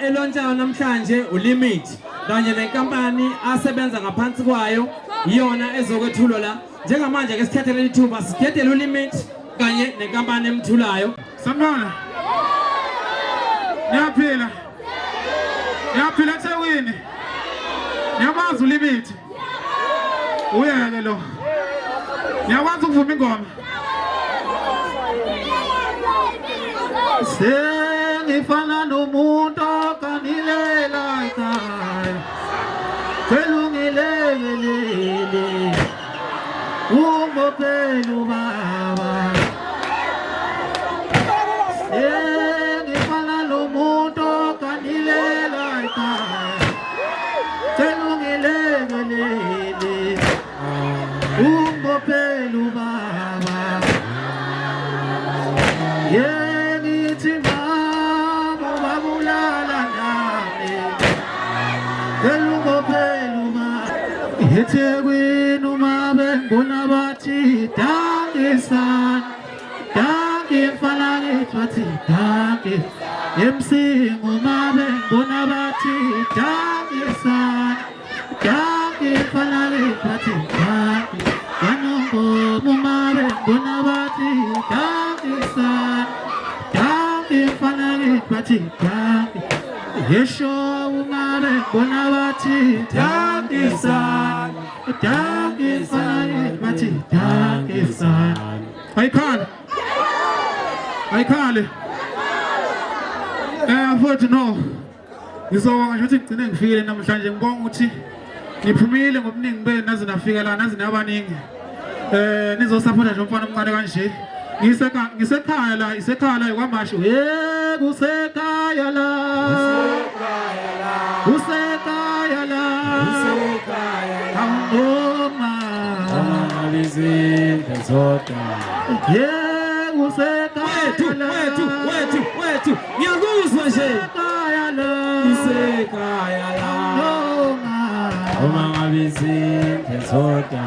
elontshayo namhlanje uLimit kanye nenkampani asebenza ngaphansi kwayo iyona ezokwethulwa la. Njengamanje ke sithathele ithuba sikhethele uLimit kanye nenkampani emthulayo. Sanibona. Niyaphila. Niyaphila eThekwini. Niyakwazi uLimit. Uyeke lo. Niyakwazi ukuvuma ingoma. Sengifana nomuntu okanilela ekhaya. Selungilelele. Ungophela ubaba. Sengifana nomuntu okanilela ekhaya. Selungilelele. Ungophela ubaba. Ngithi mama babulala nami. Selungophela ubaba. eThekwini uma bengibona bathi dangisani, dangi mfana ngithi bathi dangi. eMsinga uma bengibona bathi dangisani, dangi mfana ngithi bathi dangi. KwaNongoma uma bengibona bathi dangisani, dangi mfana ngithi bathi dangi. Yesho uma bengibona bathi dangisani, dangi mfana ngithi bathi dangisani. Ayikhale mfowethu no ngizobonga nje ukuthi ngigcine ngifikile namhlanje. Ngibonga ukuthi niphumile ngobuningi benu naze nafika la naze nabaningi nizosupport nje umfana omncane kanje. Ngisekhaya la isekhaya la kwaMashu. Kusekhaya la, kusekhaya la, Ngoma Alizinto zodwa. kusekhaya la, Wethu ngiyakuzwa nje. kusekhaya la, Isekhaya la Ngoma uma ngabe izinto zodwa.